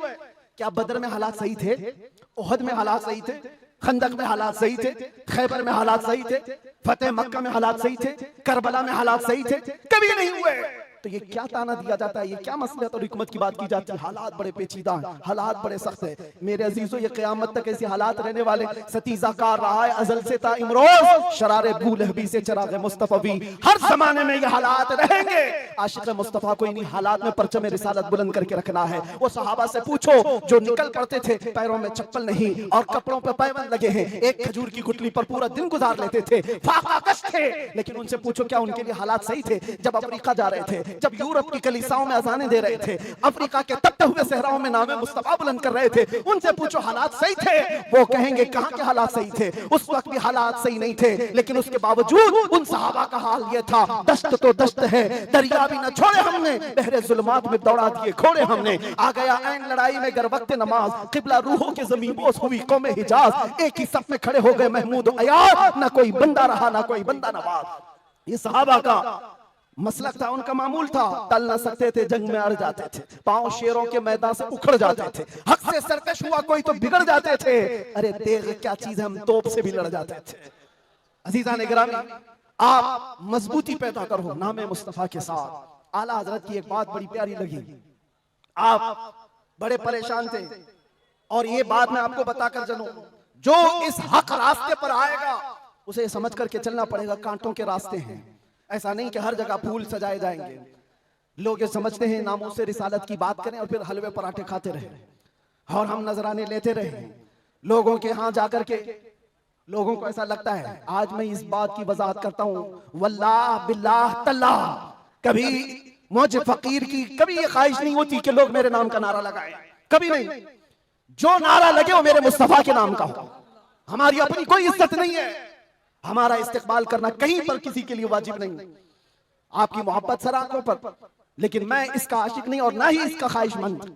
क्या बदर में हालात सही थे? उहद में हालात सही थे? खंदक में हालात सही थे? खैबर में हालात सही थे? फतेह मक्का में हालात सही थे? करबला में हालात सही थे? कभी नहीं हुए। तो ये क्या ताना दिया जाता है, ये क्या मसलहत और हिकमत की बात की जाती है? हालात बड़े पेचीदा हैं, हालात बड़े सख्त है मेरे अजीजों। ये क़यामत तक ऐसे हालात रहने वाले। सतीजा कार रहा है अजल से ता इमरोज, शरारे बूलहबी से चराग मुस्तफवी, हर जमाने में ये हालात रहेंगे। आशिक मुस्तफा को इन्हीं हालात में परचम रिसालत बुलंद करके रखना है। वो सहाबा से पूछो जो निकल पड़ते थे, पैरों में चप्पल नहीं और कपड़ों पर पैबंद लगे हैं, एक खजूर की गुठली पर पूरा दिन गुजार लेते थे, फाका कश थे, लेकिन उनसे पूछो क्या उनके लिए हालात सही थे? जब अफ्रीका जा रहे थे, जब यूरोप की कलीसाओं में अजानें दे रहे थे, अफ्रीका के तपते हुए सहराओं में नामे मुस्तफा बुलंद कर रहे थे, उनसे पूछो हालात सही थे? वो कहेंगे कहां के हालात सही थे, उस वक्त भी हालात सही नहीं थे, लेकिन उसके बावजूद उन सहाबा का हाल ये था, दश्त तो दश्त है, दरिया भी न छोड़े हमने, बहरे जुल्मात में दौड़ा दिए घोड़े हमने। आ गया ऐन लड़ाई में गर वक्त नमाज, किबला रूहों के ज़मीं बोस हुई कौमे हिजाज, एक ही सफ में खड़े हो गए महमूद अयाज, ना कोई बंदा रहा ना कोई बंदा नवाज। ये सहाबा का मसलक था, उनका मामूल था, टल न सकते थे, जंग में अड़ जाते थे, पांव शेरों के मैदान से उखड़ जाते थे, हक से सरकश हुआ कोई तो बिगड़ जाते थे। अरे तेग क्या चीज है, हम तोप से भी लड़ जाते थे। अजीजा ने गिरामी, आप मजबूती पैदा करो नामे मुस्तफा के साथ। आला हजरत की एक बात बड़ी प्यारी लगी, आप बड़े परेशान थे और ये बात मैं आपको बताकर चलूं, जो इस हक रास्ते पर आएगा उसे समझ करके चलना पड़ेगा, कांटों के रास्ते हैं। ऐसा नहीं कि हर जगह फूल सजाए जाएंगे। लोग ये समझते हैं नामों से रिसालत की बात करें और फिर हलवे पराठे खाते रहे और हम नजराने लेते रहे लोगों के यहाँ जाकर के। लोगों को ऐसा लगता है, आज मैं इस बात की वजाहत करता हूँ, वल्लाह बिल्लाह तल्लाह, कभी मुझे फकीर की कभी ये ख्वाहिश नहीं होती कि लोग मेरे नाम का नारा लगाएं, कभी नहीं। जो नारा लगे वो मेरे मुस्तफा के नाम का हो। हमारी अपनी कोई इज्जत नहीं है, हमारा इस्तेकबाल करना कहीं पर किसी के लिए वाजिब नहीं। आपकी मोहब्बत सर आंखों पर, लेकिन मैं इसका आशिक नहीं और ना ही इसका ख्वाहिशमंद,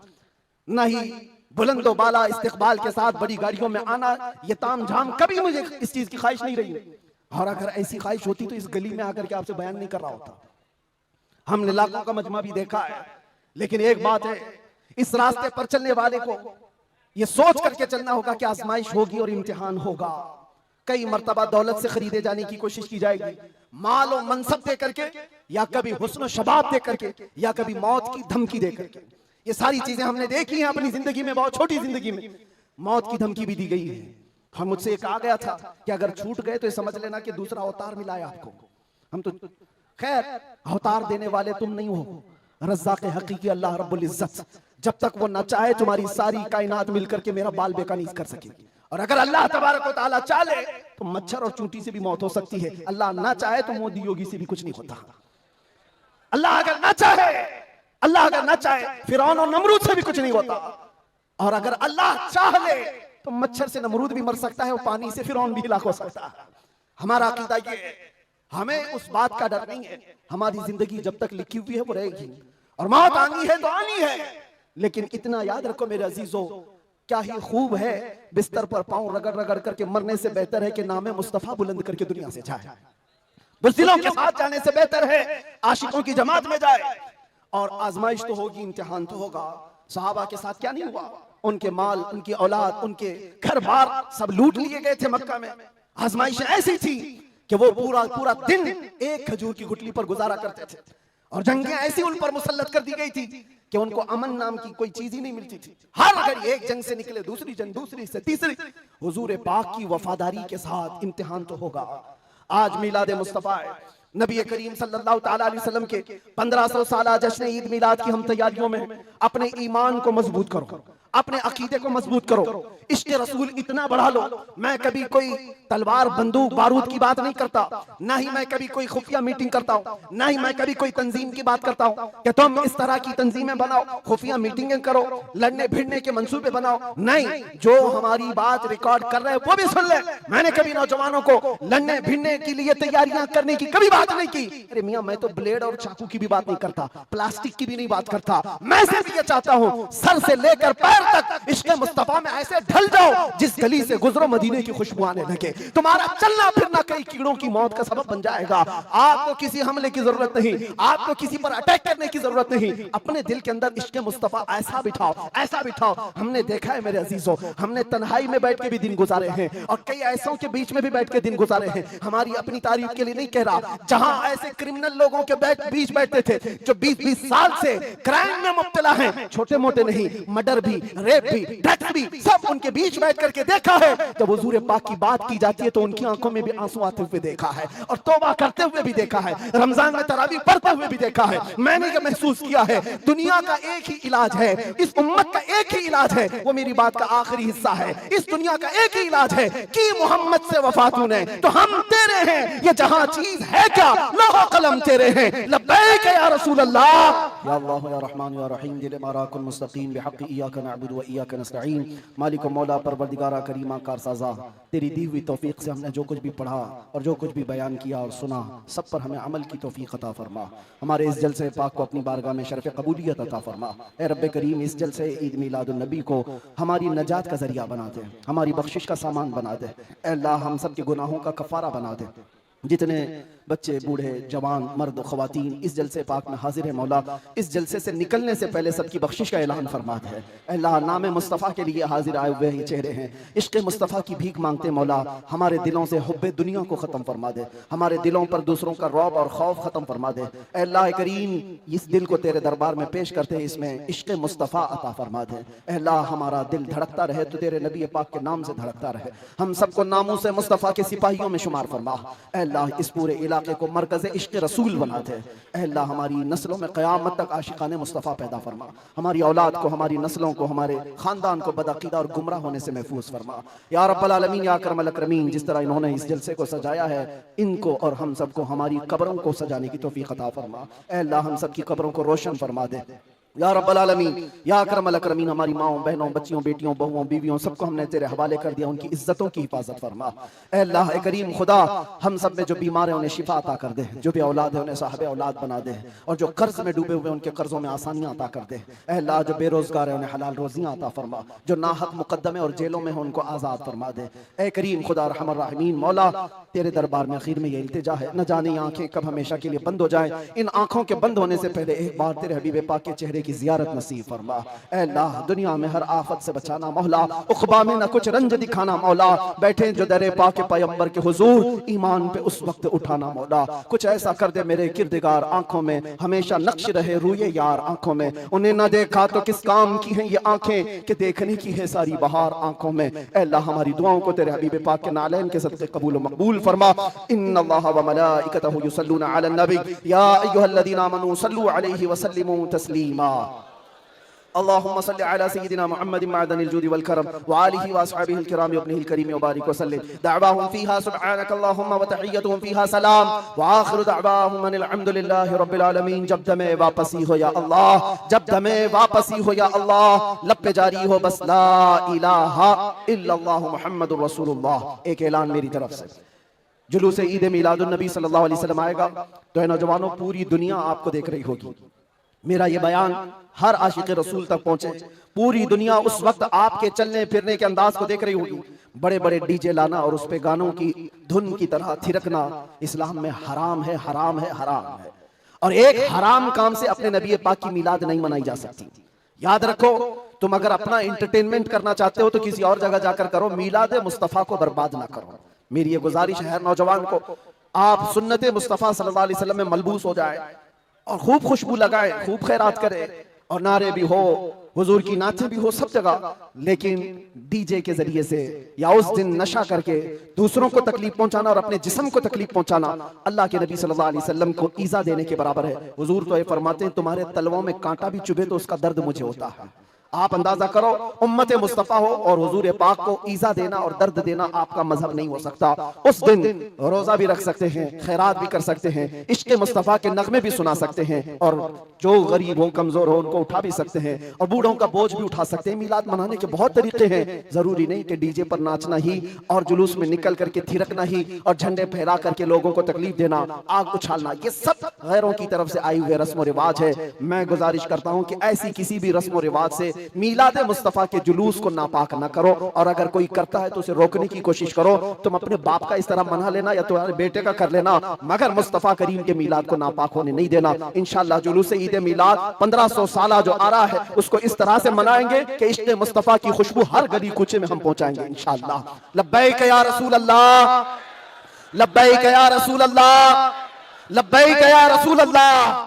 ना ही बुलंदो बाला इस्तेकबाल के साथ बड़ी गाड़ियों में आना, ये ताम झाम, कभी मुझे इस चीज की ख्वाहिश नहीं रही। और अगर ऐसी ख्वाहिश होती तो इस गली में आकर के आपसे बयान नहीं कर रहा होता। हमने लाखों का मजमा भी देखा है, लेकिन एक बात है, इस रास्ते पर चलने वाले को ये सोच करके चलना होगा कि आजमाइश होगी और इम्तिहान होगा। कई मर्तबा दौलत से खरीदे जाने की कोशिश की जाएगी, माल और मनसब दे करके, या कभी हुस्न और शबाब दे करके, या कभी मौत की धमकी दे करके। ये सारी चीजें हमने देखी हैं अपनी जिंदगी में, बहुत छोटी जिंदगी में मौत की धमकी भी दी गई है। और मुझसे एक आ गया था कि अगर छूट गए तो ये समझ लेना कि दूसरा अवतार मिला है आपको। हम तो खैर अवतार देने वाले तुम नहीं हो, रज़्ज़ाक़ हकीकी अल्लाह रब्बुल इज्जत, जब तक वो न चाहे तुम्हारी सारी कायनात मिलकर के मेरा बाल बेका नहीं कर सकेगी। और अगर अल्लाह तबारक व तआला चाहे तो मच्छर और चूंटी से भी मौत हो सकती है, अल्लाह ना चाहे तो मोदी योगी से भी कुछ नहीं होता। अल्लाह अगर ना चाहे, अल्लाह अगर ना चाहे फिरौन और नमरूद से भी कुछ नहीं होता। और अगर अल्लाह चाह ले तो मच्छर से नमरूद भी मर सकता है और पानी से फिरौन भी हिलाक हो सकता है। हमारा अकीदा ये है, हमें उस बात का डर नहीं है। हमारी जिंदगी जब तक लिखी हुई है वो रहेगी, और मौत आनी है तो आनी है। लेकिन इतना याद रखो मेरे अजीजों, क्या ही खूब है बिस्तर पर पांव रगड़ रगड़ करके मरने से बेहतर है कि नामे मुस्तफा बुलंद करके दुनिया से जाए। बुज़दिलों के साथ जाने से बेहतर है आशिकों की जमात में जाए। और आजमाइश तो होगी, इम्तिहान तो होगा। सहाबा के साथ क्या नहीं हुआ, उनके माल, उनकी औलाद, उनके घर बार सब लूट लिए गए थे मक्का में। आजमाइश ऐसी थी कि वो पूरा पूरा दिन एक खजूर की गुठली पर गुजारा करते थे, और जंगें ऐसी उन पर मुसल्लत कर दी गई थी कि उनको अमन नाम की कोई चीज ही नहीं मिलती थी। हर घड़ी एक जंग से निकले दूसरी जंग, दूसरी से तीसरी। हुजूर पाक की वफादारी के साथ इम्तिहान तो होगा। आज मिलाद मुस्तफा है, नबी करीम सल्लल्लाहु ताला अलैहि वसल्लम के 1500 साला जश्न ईद मिलाद की हम तैयारियों में अपने ईमान को मजबूत करो, अपने अकीदे को मजबूत करो, इश्क़ रसूल इतना बढ़ा लो। मैं कभी कोई तलवार बंदूक बारूद की बात नहीं करता, ना ही मैं कभी कोई खुफिया मीटिंग करता हूँ, ना ही मैं कभी कोई तंजीम की बात करता हूँ कि तुम इस तरह की तंजीमें बनाओ, खुफिया मीटिंगें करो, लड़ने भिड़ने के मंसूबे बनाओ। नहीं, जो हमारी बात रिकॉर्ड कर रहे हैं वो भी सुन ले। मैंने कभी नौजवानों को लड़ने भिड़ने के लिए तैयारियां करने की कभी बात नहीं की। अरे मियां, मैं तो ब्लेड और चाकू की भी बात नहीं करता, प्लास्टिक की भी नहीं बात करता। मैं सिर्फ ये चाहता हूँ सर से लेकर पैर तक इश्क़ मुस्तफा में ऐसे ढल जाओ जिस गली से गुजरो मदीने की खुशबू आने लगे। तुम्हारा चलना फिरना कई कीड़ों की मौत का सबब बन जाएगा। आपको किसी हमले की जरूरत नहीं, आपको किसी पर अटैक करने की जरूरत नहीं। अपने दिल के अंदर इश्क़ मुस्तफा ऐसा बिठाओ, ऐसा बिठाओ। हमने देखा है मेरे अजीजों, हमने तन्हाई में बैठ के भी दिन गुजारे हैं, और कई ऐसों के बीच में भी बैठ के दिन गुजारे हैं। हमारी अपनी तारीफ के लिए नहीं कह रहा, जहां ऐसे क्रिमिनल लोगों के बीच बैठते थे जो 20-20 साल से क्राइम में मुब्तला हैं, छोटे मोटे नहीं, मर्डर भी, रेप भी, ड्रग्स भी, सब उनके बीच बैठ करके देखा है। जब हुजूर पाक की बात की जाती है तो उनकी आंखों में भी आंसू आते हुए देखा है, और तौबा करते हुए भी देखा है, रमजान में तरावी पढ़ते हुए भी देखा है। मैंने ये महसूस किया है दुनिया का एक ही इलाज है, इस उम्मत का एक ही इलाज है, वो मेरी बात का आखिरी हिस्सा है। इस दुनिया का एक ही इलाज है कि मोहम्मद से वफा तूने तो हम तेरे हैं, ये जहां चीज है क्या लौह कलम तेरे हैं। लब्बैक या रसूल अल्लाह, या अल्लाह या रहमान या रहीम, दिल मराकुल मुस्तकीम बिहक़्क़ि इय्याका नअबुदु व इय्याका नस्तईन। मालिक मौला परवरदिगारा करीमा कारसाज़ा, तेरी दी हुई तौफीक से हमने जो कुछ भी पढ़ा और जो कुछ भी बयान किया और सुना, सब पर हमें अमल की तौफीक अता फरमा। हमारे इस जलसे पाक को अपनी बारगाह में शरफ़ कबूलियत अता फरमा। ए रब्बे करीम, इस जलसे ईद मिलादुन नबी को हमारी नजात का जरिया बना दे, हमारी बख्शिश का सामान बना दे। ए अल्लाह, हम सब के गुनाहों का कफ़ारा बना दे। जितने बच्चे, बूढ़े, जवान, मर्द, ख़वातीन इस जलसे पाक में हाजिर है मौला, इस जलसे से निकलने से पहले सबकी बख्शिश का ऐलान फरमा दे। अल्लाह, नाम मुस्तफ़ा के लिए हाजिर आए हुए ये चेहरे हैं, इश्क़ मुस्तफ़ा की भीख मांगते मौला, हमारे दिलों से हुब्बे दुनिया को ख़त्म फरमा दे, हमारे दिलों पर दूसरों का रौब और खौफ ख़त्म फरमा दे। अल्लाह करीम, इस दिल को तेरे दरबार में पेश करते हैं, इसमें इश्क़ मुस्तफ़ा अता फरमा दे। अल्लाह, हमारा दिल धड़कता रहे तो तेरे नबी पाक के नाम से धड़कता रहे, हम सबको नामों से मुस्तफ़ा के सिपाहियों में शुमार फरमा। अल्लाह, इस पूरे इलाके को मरकज़ इश्क़ रसूल बना दे। अल्लाह, हमारी नस्लों में क़यामत तक आशिकाने मुस्तफ़ा पैदा फरमा, हमारी औलाद को, हमारी नस्लों को, हमारे ख़ानदान को बदअक़ीदा और गुमराह होने से महफूज फरमा। या रब्बल आलमीन, या अकरमल अकरमीन, जिस तरह इन्होंने इस जलसे को सजाया है, इनको और हम सबको हमारी कब्रों को सजाने की तौफ़ीक़ अता फरमा। अल्लाह, हम सब की कब्रों को रोशन फरमा दे। या रब्बल आलमीन, या अकरमल अकरमीन, हमारी माओं, बहनों, बच्चियों, बेटियों, बहुओं, बीवियों, सबको हमने तेरे हवाले कर दिया, उनकी इज्जतों की हिफाजत फरमा। अल्लाह करीम खुदा, हम सब में जो बीमार है उन्हें शिफा अता कर दे, जो भी औलाद है उन्हें साहब औलाद बना दे, और जो कर्ज में डूबे हुए उनके कर्जों में आसानियां अता कर दे। अल्लाह, जो बेरोजगार है उन्हें हलाल रोजियां अता फरमा, जो नाहक मुकद्दमे और जेलों में हो उनको आज़ाद फरमा दे। ए करीम खुदा रहमान रहीम, मौला तेरे दरबार में आखिर में ये इल्तिजा है, न जाने ये आंखें कब हमेशा के लिए बंद हो जाए। इन आंखों के बंद होने से पहले एक बार तेरे हबीब पाक के चेहरे की ज़ियारत नसीब फरमा। ऐ अल्लाह, दुनिया में हर आफत से बचाना मौला, उक़बा में न कुछ रंज दिखाना मौला, बैठे जो दरे पाक पैगंबर के हुजूर ईमान पे उस वक्त उठाना मौला। कुछ ऐसा कर दे मेरे किरदगार आंखों में हमेशा नक्श रहे रूए यार आंखों में, उन्हें न देखा तो किस काम की हैं ये आंखें कि देखने की है सारी बहार आंखों में। ऐ अल्लाह, हमारी दुआओं को तेरे हबीब पाक के नालैन के सदक़े कबूल व मकबूल फरमा। इन्नल्लाह व मलाइकतहु युसल्लूना अलन नबी या अय्युहल्लज़ीना आमनू सल्लू अलैहि व सल्लिमू तस्लीमा। अल्लाहुम्मा सल्लि अला सय्यिदिना मुहम्मदिन मअदनिल जुदी वल करम व आलिहि व अस्हाबिहिल किराम व इब्निहिल करीम व बारिक व सल्लिम। दअवाहुम फीहा सुब्हानक अल्लाहुम्मा व तहिय्यतुहुम फीहा सलाम व आखिरु दअवाहुम अनिल हम्दुलिल्लाहि रब्बिल आलमीन। जब दमे वापसी हो या अल्लाह, जब दमे वापसी हो या अल्लाह, लब पे जारी हो बस ला इलाहा इल्लल्लाह मुहम्मदुर रसूलुल्लाह। एक ऐलान मेरी तरफ से, जुलूस ईद मिलादुन नबी सल्लल्लाहु अलैहि वसल्लम आएगा तो नौजवानों पूरी दुनिया आपको देख रही होगी। मेरा ये बयान हर आशिक रसूल तक पहुंचे। पूरी दुनिया उस वक्त आपके चलने फिरने के अंदाज को देख रही होगी। बड़े बड़े डीजे लाना और उस पे गानों की धुन की तरह थिरकना इस्लाम में हराम है, हराम है, हराम है। और एक हराम काम से अपने नबी पाक की मिलाद नहीं मनाई जा सकती। याद रखो, तुम अगर अपना एंटरटेनमेंट करना चाहते हो तो किसी और जगह जाकर करो, मिलाद मुस्तफा को बर्बाद ना करो। मेरी ये गुजारिश है नौजवान को, आप सुन्नत मुस्तफा सल्लल्लाहु अलैहि वसल्लम में मलबूस हो जाए और खूब खुशबू लगाए, खूब खैरात करे और नारे भी हो, हुजूर की नाचें भी हो सब जगह, लेकिन डीजे के जरिए से या उस दिन नशा करके दूसरों को तकलीफ पहुंचाना और अपने जिस्म को तकलीफ पहुंचाना अल्लाह के नबी सल्लल्लाहु अलैहि वसल्लम को ईजा देने के बराबर है। हुजूर तो ये फरमाते हैं, तुम्हारे तलवों में कांटा भी चुभे तो उसका दर्द मुझे होता है। आप अंदाजा करो, उम्मत मुस्तफा हो और हुजूर पाक को ईजा देना और दर्द देना आपका मजहब नहीं हो सकता। उस दिन रोजा भी रख सकते हैं, खैरात भी कर सकते हैं, इश्क मुस्तफा के नगमे भी सुना सकते हैं और जो गरीब हो, कमजोर हो, उनको उठा भी सकते हैं और बूढ़ों का बोझ भी उठा सकते हैं। मिलाद मनाने के बहुत तरीके हैं, जरूरी नहीं कि डीजे पर नाचना ही और जुलूस में निकल करके थिरकना ही और झंडे फहरा करके लोगों को तकलीफ देना, आग उछालना, ये सब गैरों की तरफ से आई हुए रस्म रिवाज है। मैं गुजारिश करता हूं कि ऐसी किसी भी रस्म रिवाज से मीलाद मुस्तफा के जुलूस को नापाक ना करो और अगर कोई करता है तो उसे रोकने की कोशिश करो। तुम अपने बाप का इस तरह मना लेना या तुम्हारे बेटे का कर लेना, मगर मुस्तफा करीम के मीलाद को नापाक होने नहीं देना। इंशाअल्लाह जुलूस ईद मिलाद 1500 साल जो आ रहा है उसको इस तरह से मनाएंगे कि इश्क़ मुस्तफा की खुशबू हर गली कूचे में हम पहुंचाएंगे इंशाअल्लाह। लब्बैक या रसूल अल्लाह, लब्बैक या रसूल अल्लाह, लब्बैक या रसूल अल्लाह।